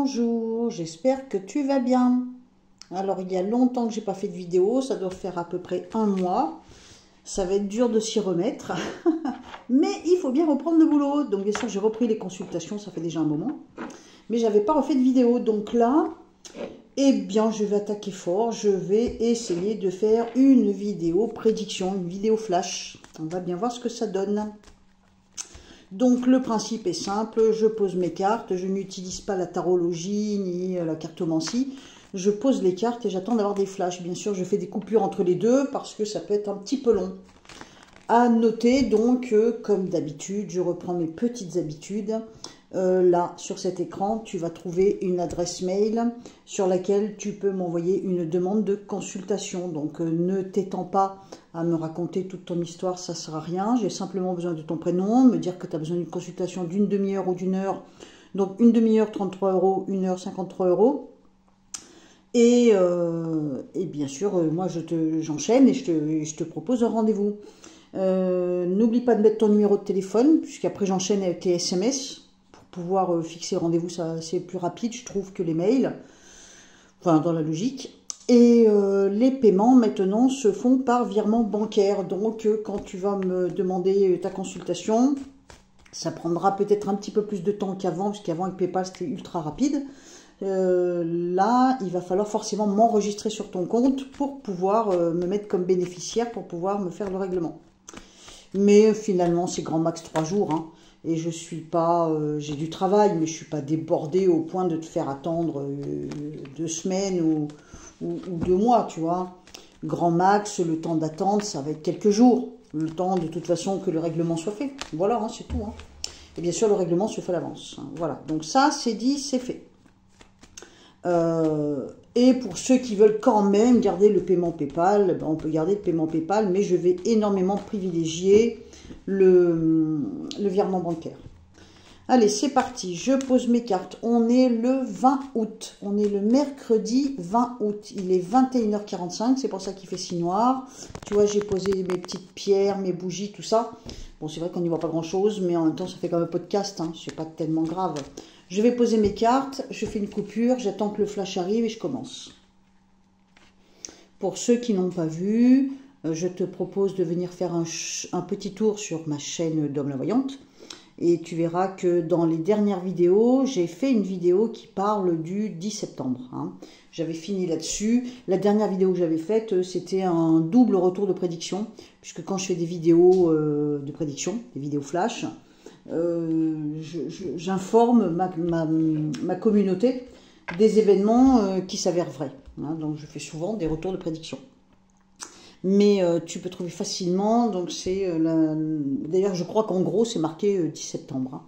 bonjour, j'espère que tu vas bien. Alors il y a longtemps que j'ai pas fait de vidéo, ça doit faire à peu près un mois. Ça va être dur de s'y remettre, mais il faut bien reprendre le boulot. Donc bien sûr j'ai repris les consultations, ça fait déjà un moment. Mais j'avais pas refait de vidéo, donc là, eh bien je vais attaquer fort. Je vais essayer de faire une vidéo prédiction, une vidéo flash. On va bien voir ce que ça donne. Donc le principe est simple, je pose mes cartes, je n'utilise pas la tarologie ni la cartomancie. Je pose les cartes et j'attends d'avoir des flashs. Bien sûr, je fais des coupures entre les deux parce que ça peut être un petit peu long. À noter donc, comme d'habitude, je reprends mes petites habitudes. Là, sur cet écran, tu vas trouver une adresse mail sur laquelle tu peux m'envoyer une demande de consultation. Donc, ne t'étends pas à me raconter toute ton histoire, ça ne sert à rien. J'ai simplement besoin de ton prénom, me dire que tu as besoin d'une consultation d'une demi-heure ou d'une heure. Donc, une demi-heure, 33 €, une heure, 53 €. Et bien sûr, moi, j'enchaîne et je te propose un rendez-vous. N'oublie pas de mettre ton numéro de téléphone, puisqu'après, j'enchaîne avec tes SMS. Pouvoir fixer rendez-vous, c'est plus rapide, je trouve, que les mails, enfin dans la logique. Et les paiements maintenant se font par virement bancaire. Donc quand tu vas me demander ta consultation, ça prendra peut-être un petit peu plus de temps qu'avant, parce qu'avant avec PayPal c'était ultra rapide. Là, il va falloir forcément m'enregistrer sur ton compte pour pouvoir me mettre comme bénéficiaire, pour pouvoir me faire le règlement. Mais finalement, c'est grand max 3 jours, hein. Et je suis pas, j'ai du travail, mais je suis pas débordée au point de te faire attendre 2 semaines ou 2 mois, tu vois. Grand max, le temps d'attente, ça va être quelques jours. Le temps de toute façon que le règlement soit fait. Voilà, hein, c'est tout. Hein. Et bien sûr, le règlement se fait à l'avance. Hein. Voilà, donc ça, c'est dit, c'est fait. Et pour ceux qui veulent quand même garder le paiement PayPal, ben on peut garder le paiement PayPal, mais je vais énormément privilégier le virement bancaire. Allez, c'est parti, je pose mes cartes. On est le 20 août, on est le mercredi 20 août. Il est 21h45, c'est pour ça qu'il fait si noir. Tu vois, j'ai posé mes petites pierres, mes bougies, tout ça. Bon, c'est vrai qu'on n'y voit pas grand-chose, mais en même temps, ça fait quand même un podcast, hein, c'est pas tellement grave. Je vais poser mes cartes, je fais une coupure, j'attends que le flash arrive et je commence. Pour ceux qui n'ont pas vu, je te propose de venir faire un petit tour sur ma chaîne Dom la Voyante. Et tu verras que dans les dernières vidéos, j'ai fait une vidéo qui parle du 10 septembre. Hein. J'avais fini là-dessus. La dernière vidéo que j'avais faite, c'était un double retour de prédiction. Puisque quand je fais des vidéos de prédiction, des vidéos flash, j'informe ma communauté des événements qui s'avèrent vrais. Hein. Donc je fais souvent des retours de prédiction. Mais tu peux trouver facilement, donc c'est d'ailleurs je crois qu'en gros c'est marqué 10 septembre. Hein.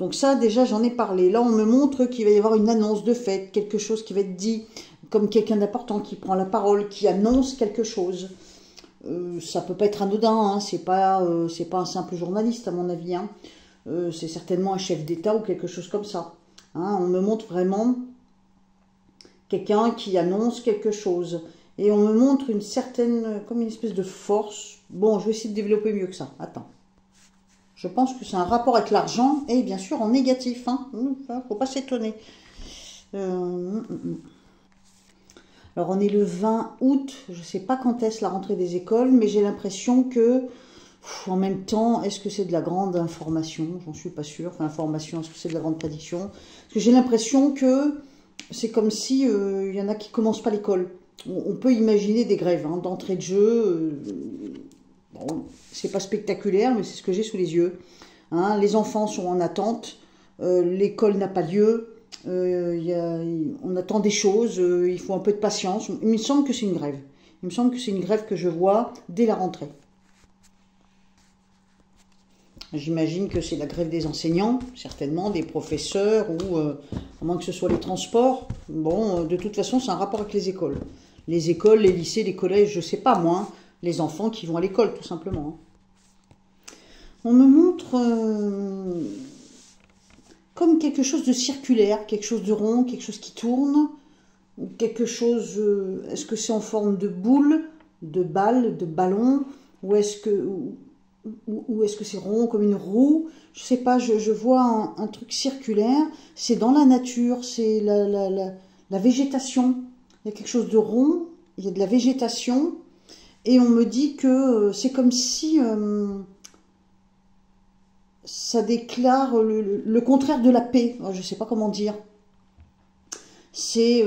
Donc ça déjà j'en ai parlé. Là on me montre qu'il va y avoir une annonce de fête, quelque chose qui va être dit, comme quelqu'un d'important qui prend la parole, qui annonce quelque chose. Ça peut pas être anodin, hein. C'est pas un simple journaliste à mon avis. Hein. C'est certainement un chef d'État ou quelque chose comme ça. Hein. On me montre vraiment quelqu'un qui annonce quelque chose. Et on me montre une certaine, comme une espèce de force. Bon, je vais essayer de développer mieux que ça. Attends. Je pense que c'est un rapport avec l'argent et bien sûr en négatif. Hein. Faut pas s'étonner. Alors on est le 20 août. Je ne sais pas quand est-ce la rentrée des écoles, mais j'ai l'impression que, en même temps, est-ce que c'est de la grande information? J'en suis pas sûre. Enfin, information, est-ce que c'est de la grande prédiction? Parce que j'ai l'impression que c'est comme si il y en a qui commencent pas l'école. On peut imaginer des grèves hein, d'entrée de jeu. Bon, c'est pas spectaculaire, mais c'est ce que j'ai sous les yeux. Hein, les enfants sont en attente. L'école n'a pas lieu. On attend des choses. Il faut un peu de patience. Il me semble que c'est une grève. Il me semble que c'est une grève que je vois dès la rentrée. J'imagine que c'est la grève des enseignants, certainement, des professeurs, ou à moins que ce soit les transports. Bon, de toute façon, c'est un rapport avec les écoles. Les écoles, les lycées, les collèges, je ne sais pas moi, les enfants qui vont à l'école, tout simplement. On me montre comme quelque chose de circulaire, quelque chose de rond, quelque chose qui tourne, ou quelque chose, est-ce que c'est en forme de boule, de balle, de ballon, ou est-ce que... ou est-ce que c'est rond comme une roue? Je sais pas, je vois un truc circulaire. C'est dans la nature, c'est la végétation. Il y a quelque chose de rond, il y a de la végétation. Et on me dit que c'est comme si ça déclare le contraire de la paix. Je ne sais pas comment dire. C'est...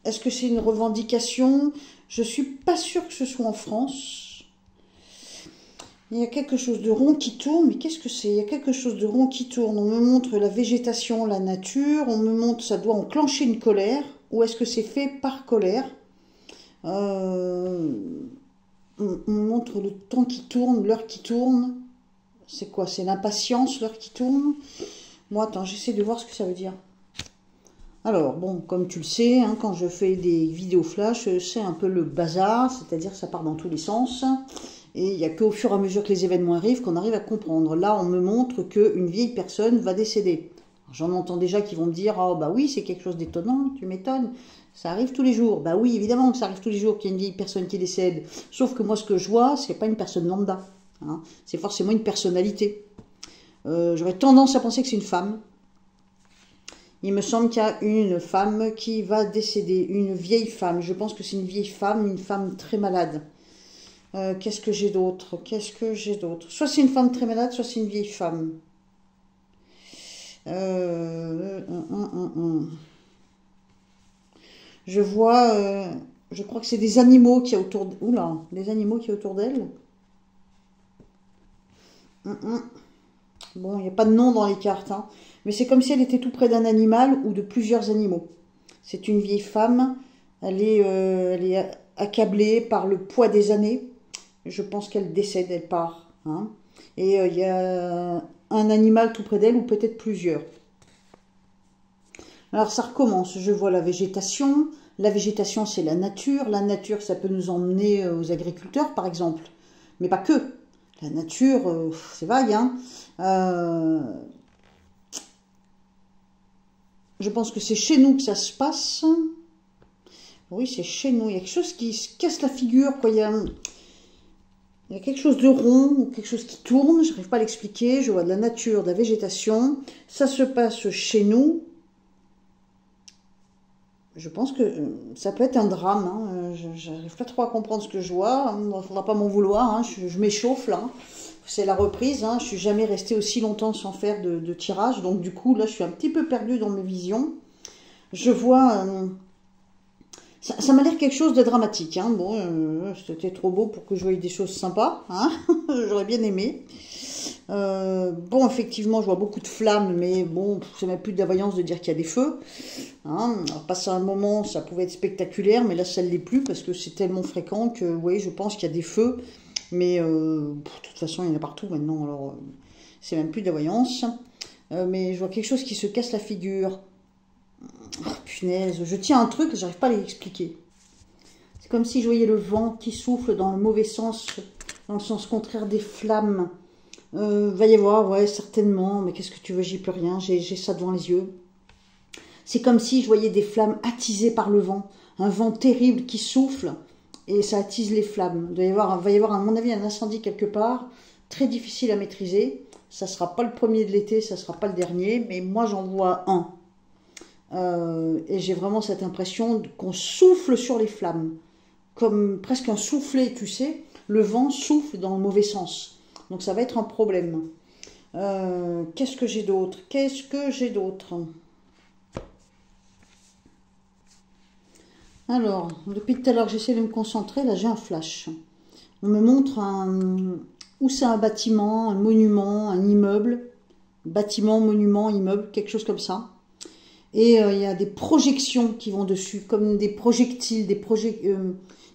est-ce que c'est une revendication? Je suis pas sûre que ce soit en France. Il y a quelque chose de rond qui tourne. Mais qu'est-ce que c'est? Il y a quelque chose de rond qui tourne. On me montre la végétation, la nature. On me montre ça doit enclencher une colère. Ou est-ce que c'est fait par colère? On me montre le temps qui tourne, l'heure qui tourne. C'est quoi? C'est l'impatience, l'heure qui tourne? Moi, attends, j'essaie de voir ce que ça veut dire. Alors, bon, comme tu le sais, hein, quand je fais des vidéos flash, c'est un peu le bazar, c'est-à-dire que ça part dans tous les sens. Et il n'y a qu'au fur et à mesure que les événements arrivent qu'on arrive à comprendre. Là, on me montre qu'une vieille personne va décéder. J'en entends déjà qui vont me dire « Oh, bah oui, c'est quelque chose d'étonnant, tu m'étonnes. Ça arrive tous les jours. » Bah oui, évidemment que ça arrive tous les jours qu'il y a une vieille personne qui décède. Sauf que moi, ce que je vois, c'est pas une personne lambda. Hein. C'est forcément une personnalité. J'aurais tendance à penser que c'est une femme. Il me semble qu'il y a une femme qui va décéder, une vieille femme. Je pense que c'est une femme très malade. Qu'est-ce que j'ai d'autre? Qu'est-ce que j'ai d'autre? Soit c'est une femme très malade, soit c'est une vieille femme. Je vois, je crois que c'est des animaux qui y a autour d'elle. Oula, des animaux qui y a autour d'elle. Bon, il n'y a pas de nom dans les cartes, hein. Mais c'est comme si elle était tout près d'un animal ou de plusieurs animaux. C'est une vieille femme, elle est accablée par le poids des années. Je pense qu'elle décède, elle part. Hein. Et il y a un animal tout près d'elle ou peut-être plusieurs. Alors ça recommence, je vois la végétation. La végétation, c'est la nature. La nature, ça peut nous emmener aux agriculteurs, par exemple. Mais pas que. La nature, c'est vague, hein. Je pense que c'est chez nous que ça se passe. Oui, c'est chez nous. Il y a quelque chose qui se casse la figure, quoi. Il y a quelque chose de rond, ou quelque chose qui tourne. Je n'arrive pas à l'expliquer. Je vois de la nature, de la végétation. Ça se passe chez nous. Je pense que ça peut être un drame. Hein. Je n'arrive pas trop à comprendre ce que je vois. Il ne faudra pas m'en vouloir. Hein. Je m'échauffe là. C'est la reprise. Hein. Je ne suis jamais restée aussi longtemps sans faire de tirage. Donc du coup, là, je suis un petit peu perdue dans mes visions. Je vois... ça m'a l'air quelque chose de dramatique. Hein. Bon, c'était trop beau pour que je voie des choses sympas. Hein. J'aurais bien aimé. Bon, effectivement, je vois beaucoup de flammes, mais bon, c'est même plus de la voyance de dire qu'il y a des feux. Hein. Alors, passé un moment, ça pouvait être spectaculaire, mais là, ça ne l'est plus parce que c'est tellement fréquent que, oui, je pense qu'il y a des feux. Mais de toute façon, il y en a partout maintenant, alors c'est même plus de la voyance. Mais je vois quelque chose qui se casse la figure. Oh, punaise, je tiens un truc, j'arrive pas à l'expliquer. C'est comme si je voyais le vent qui souffle dans le mauvais sens, dans le sens contraire des flammes. Va y avoir, ouais, certainement, mais qu'est-ce que tu veux, j'y peux rien, j'ai ça devant les yeux. C'est comme si je voyais des flammes attisées par le vent, un vent terrible qui souffle, et ça attise les flammes. Va y avoir, à mon avis, un incendie quelque part, très difficile à maîtriser. Ça ne sera pas le premier de l'été, ça ne sera pas le dernier, mais moi j'en vois un. Et j'ai vraiment cette impression qu'on souffle sur les flammes, comme presque un soufflet, tu sais, le vent souffle dans le mauvais sens. Donc ça va être un problème. Qu'est-ce que j'ai d'autre? Qu'est-ce que j'ai d'autre? Alors, depuis tout à l'heure que j'essaie de me concentrer, là j'ai un flash. On me montre où c'est un bâtiment, un monument, un immeuble. Bâtiment, monument, immeuble, quelque chose comme ça. Et il y a des projections qui vont dessus, comme des projectiles, il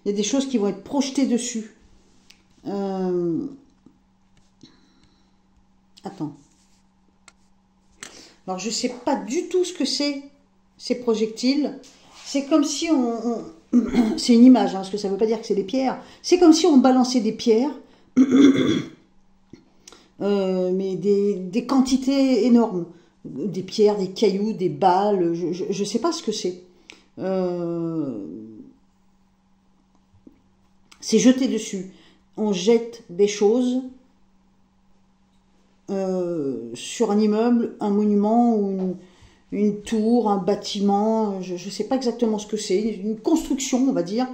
y a des choses qui vont être projetées dessus. Attends. Alors, je ne sais pas du tout ce que c'est, ces projectiles. C'est comme si c'est une image, hein, parce que ça ne veut pas dire que c'est des pierres. C'est comme si on balançait des pierres, mais des quantités énormes. Des pierres, des cailloux, des balles, je ne sais pas ce que c'est. C'est jeté dessus. on jette des choses sur un immeuble, un monument ou une tour, un bâtiment, je ne sais pas exactement ce que c'est, une construction on va dire.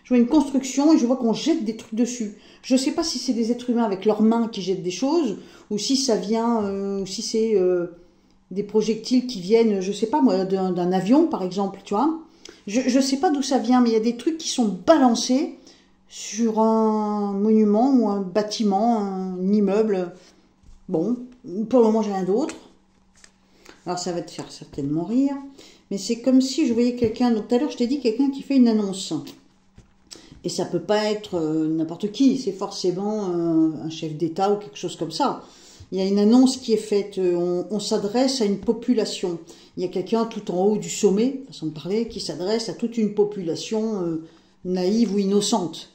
Je vois une construction et je vois qu'on jette des trucs dessus. Je ne sais pas si c'est des êtres humains avec leurs mains qui jettent des choses ou si ça vient, si c'est des projectiles qui viennent, je ne sais pas moi, d'un avion par exemple, tu vois. Je ne sais pas d'où ça vient, mais il y a des trucs qui sont balancés sur un monument ou un bâtiment, un immeuble. Bon, pour le moment, j'ai rien d'autre. Alors, ça va te faire certainement rire. Mais c'est comme si je voyais quelqu'un... Donc, tout à l'heure, je t'ai dit quelqu'un qui fait une annonce. Et ça peut pas être n'importe qui. C'est forcément un chef d'État ou quelque chose comme ça. Il y a une annonce qui est faite. On s'adresse à une population. Il y a quelqu'un tout en haut du sommet, façon de parler, qui s'adresse à toute une population naïve ou innocente.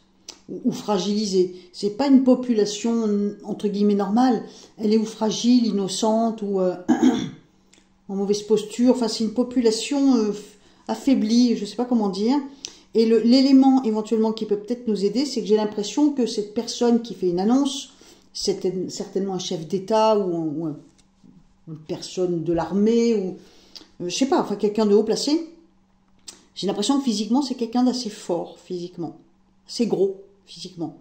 Ou fragilisée. C'est pas une population entre guillemets normale. Elle est ou fragile, innocente ou en mauvaise posture. Enfin, c'est une population affaiblie, je sais pas comment dire. Et l'élément éventuellement qui peut peut-être nous aider, c'est que j'ai l'impression que cette personne qui fait une annonce, c'est certainement un chef d'État ou une personne de l'armée ou je sais pas, enfin quelqu'un de haut placé. J'ai l'impression que physiquement, c'est quelqu'un d'assez fort physiquement, assez gros physiquement.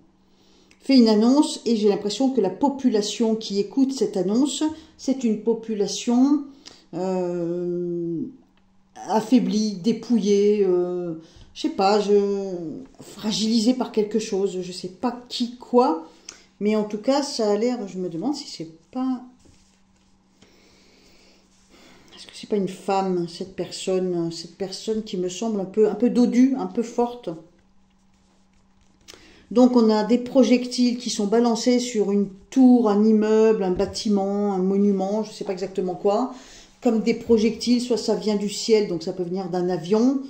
Fait une annonce et j'ai l'impression que la population qui écoute cette annonce, c'est une population affaiblie, dépouillée, je sais pas, fragilisée par quelque chose, je sais pas qui, quoi, mais en tout cas, ça a l'air, je me demande si c'est pas... Est-ce que c'est pas une femme, cette personne qui me semble un peu dodue, un peu forte. Donc on a des projectiles qui sont balancés sur une tour, un immeuble, un bâtiment, un monument, je ne sais pas exactement quoi. Comme des projectiles, soit ça vient du ciel, donc ça peut venir d'un avion,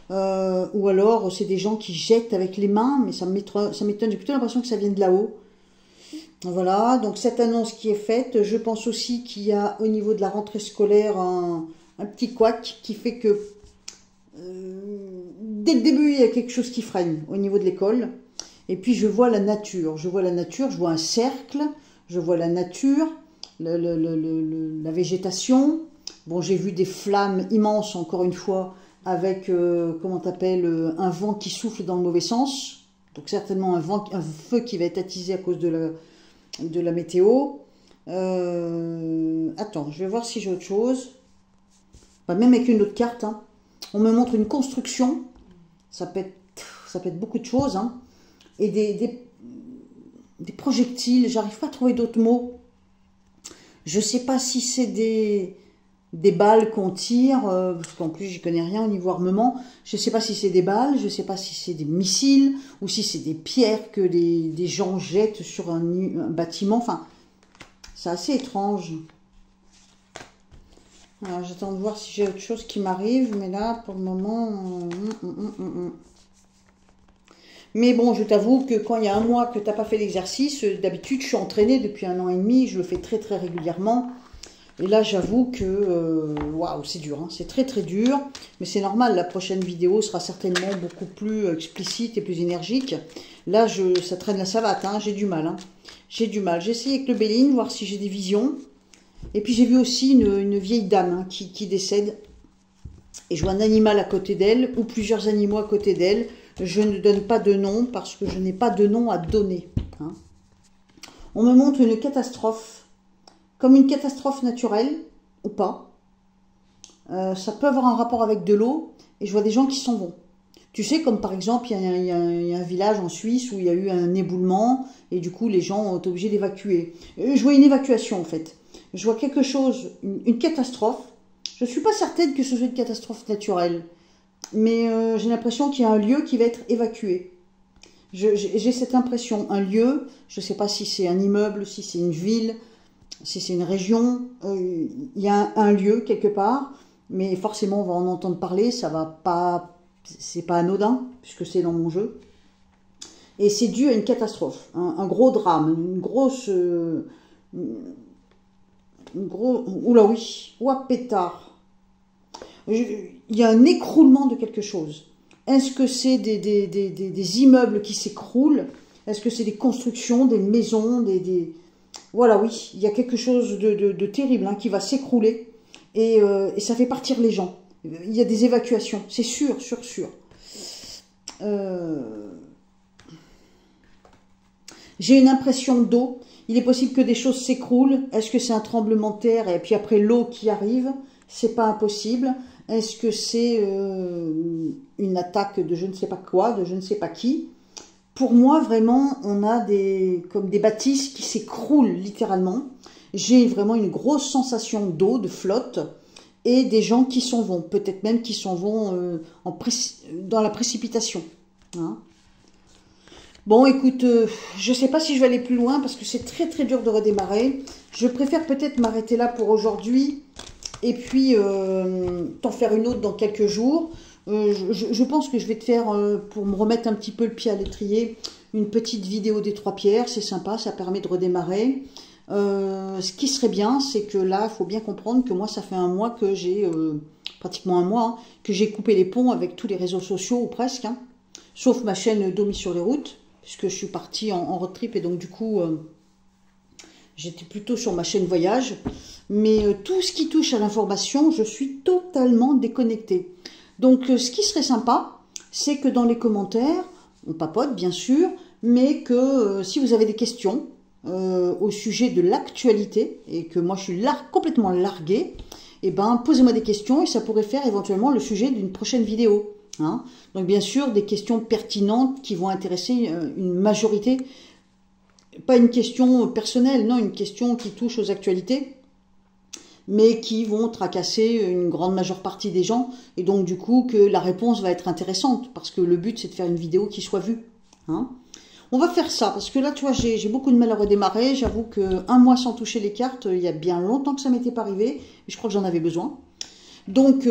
ou alors c'est des gens qui jettent avec les mains, mais ça m'étonne, j'ai plutôt l'impression que ça vient de là-haut. Voilà, donc cette annonce qui est faite, je pense aussi qu'il y a au niveau de la rentrée scolaire un petit couac qui fait que dès le début il y a quelque chose qui freine au niveau de l'école. Et puis je vois la nature, je vois un cercle, je vois la nature, la végétation. Bon, j'ai vu des flammes immenses, encore une fois, avec, comment t'appelles, un vent qui souffle dans le mauvais sens. Donc certainement un feu qui va être attisé à cause de la météo. Attends, je vais voir si j'ai autre chose. Bah, même avec une autre carte, hein. On me montre une construction. Ça peut être beaucoup de choses, hein. Et des projectiles, j'arrive pas à trouver d'autres mots. Je sais pas si c'est des balles qu'on tire, parce qu'en plus j'y connais rien au niveau armement. Je sais pas si c'est des balles, je sais pas si c'est des missiles, ou si c'est des pierres que des gens jettent sur un bâtiment. Enfin, c'est assez étrange. Alors j'attends de voir si j'ai autre chose qui m'arrive, mais là, pour le moment... Mais bon, je t'avoue que quand il y a un mois que tu n'as pas fait l'exercice, d'habitude, je suis entraînée depuis 1 an et demi, je le fais très très régulièrement. Et là, j'avoue que, waouh, c'est dur, hein, c'est très très dur. Mais c'est normal, la prochaine vidéo sera certainement beaucoup plus explicite et plus énergique. Là, ça traîne la savate, hein, j'ai du mal. Hein. J'ai du mal. J'ai essayé avec le Béline, voir si j'ai des visions. Et puis j'ai vu aussi une vieille dame hein, qui décède. Et je vois un animal à côté d'elle, ou plusieurs animaux à côté d'elle. Je ne donne pas de nom parce que je n'ai pas de nom à donner. Hein. On me montre une catastrophe, comme une catastrophe naturelle, ou pas. Ça peut avoir un rapport avec de l'eau, et je vois des gens qui s'en vont. Tu sais, comme par exemple, il y a un village en Suisse où il y a eu un éboulement, et du coup les gens ont été obligés d'évacuer. Je vois une évacuation en fait. Je vois quelque chose, une catastrophe. Je ne suis pas certaine que ce soit une catastrophe naturelle. Mais j'ai l'impression qu'il y a un lieu qui va être évacué. J'ai cette impression, un lieu, je ne sais pas si c'est un immeuble, si c'est une ville, si c'est une région, il y a un lieu quelque part, mais forcément on va en entendre parler, ça va pas, c'est pas anodin, puisque c'est dans mon jeu. Et c'est dû à une catastrophe, un gros drame, une grosse... oula oui, ouah pétard. Il y a un écroulement de quelque chose. Est-ce que c'est des immeubles qui s'écroulent? Est-ce que c'est des constructions, des maisons, Voilà, oui, il y a quelque chose de terrible hein, qui va s'écrouler et ça fait partir les gens. Il y a des évacuations, c'est sûr, sûr, sûr. J'ai une impression d'eau. Il est possible que des choses s'écroulent. Est-ce que c'est un tremblement de terre et puis après l'eau qui arrive? C'est pas impossible. Est-ce que c'est une attaque de je ne sais pas quoi, de je ne sais pas qui? Pour moi, vraiment, on a comme des bâtisses qui s'écroulent littéralement. J'ai vraiment une grosse sensation d'eau, de flotte, et des gens qui s'en vont. Peut-être même qui s'en vont dans la précipitation. Hein. Bon, écoute, je ne sais pas si je vais aller plus loin parce que c'est très très dur de redémarrer. Je préfère peut-être m'arrêter là pour aujourd'hui et puis t'en faire une autre dans quelques jours. Je pense que je vais te faire, pour me remettre un petit peu le pied à l'étrier, une petite vidéo des 3 pierres. C'est sympa, ça permet de redémarrer. Ce qui serait bien, c'est que là, il faut bien comprendre que moi, ça fait un mois que j'ai, pratiquement un mois, hein, que j'ai coupé les ponts avec tous les réseaux sociaux, ou presque, hein, sauf ma chaîne Domi sur les routes, puisque je suis partie en road trip et donc du coup, j'étais plutôt sur ma chaîne voyage. Mais tout ce qui touche à l'information, je suis totalement déconnectée. Donc ce qui serait sympa, c'est que dans les commentaires, on papote bien sûr, mais que si vous avez des questions au sujet de l'actualité, et que moi je suis complètement larguée, et ben posez-moi des questions et ça pourrait faire éventuellement le sujet d'une prochaine vidéo. Hein. Donc bien sûr, des questions pertinentes qui vont intéresser une majorité, pas une question personnelle, non, une question qui touche aux actualités, mais qui vont tracasser une grande majeure partie des gens, et donc du coup que la réponse va être intéressante, parce que le but c'est de faire une vidéo qui soit vue. Hein. On va faire ça, parce que là tu vois j'ai beaucoup de mal à redémarrer, j'avoue qu'un mois sans toucher les cartes, il y a bien longtemps que ça m'était pas arrivé, et je crois que j'en avais besoin. Donc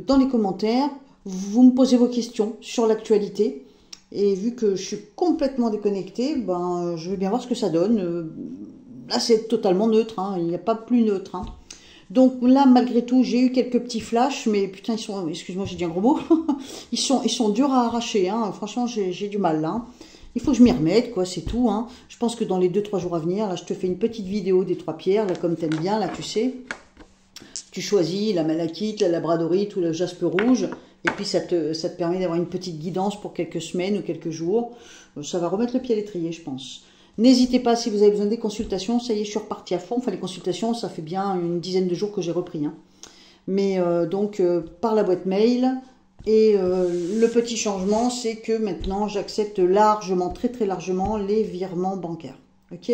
dans les commentaires, vous me posez vos questions sur l'actualité, et vu que je suis complètement déconnectée, ben, je vais bien voir ce que ça donne. Là c'est totalement neutre, hein, il n'y a pas plus neutre. Hein. Donc là, malgré tout, j'ai eu quelques petits flashs, mais putain, ils sont, excuse-moi, j'ai dit un gros mot, ils sont durs à arracher, hein. Franchement, j'ai du mal, là. Hein. Il faut que je m'y remette, quoi, c'est tout. Hein. Je pense que dans les 2-3 jours à venir, là, je te fais une petite vidéo des 3 pierres, là, comme t'aimes bien, là, tu sais. Tu choisis la malachite, la labradorite ou le jaspe rouge, et puis ça te permet d'avoir une petite guidance pour quelques semaines ou quelques jours. Ça va remettre le pied à l'étrier, je pense. N'hésitez pas si vous avez besoin des consultations. Ça y est, je suis repartie à fond. Enfin, les consultations, ça fait bien une dizaine de jours que j'ai repris. Hein. Mais donc, par la boîte mail. Et le petit changement, c'est que maintenant, j'accepte largement, très très largement, les virements bancaires. Ok ?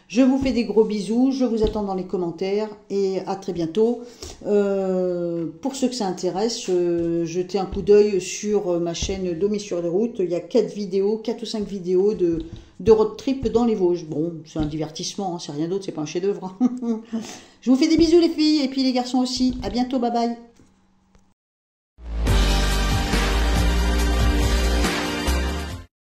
Je vous fais des gros bisous. Je vous attends dans les commentaires. Et à très bientôt. Pour ceux que ça intéresse, jetez un coup d'œil sur ma chaîne Domi sur les routes. Il y a 4 ou 5 vidéos de road trip dans les Vosges. Bon, c'est un divertissement, hein, c'est rien d'autre, c'est pas un chef-d'œuvre. Hein. Je vous fais des bisous les filles et puis les garçons aussi. À bientôt, bye bye.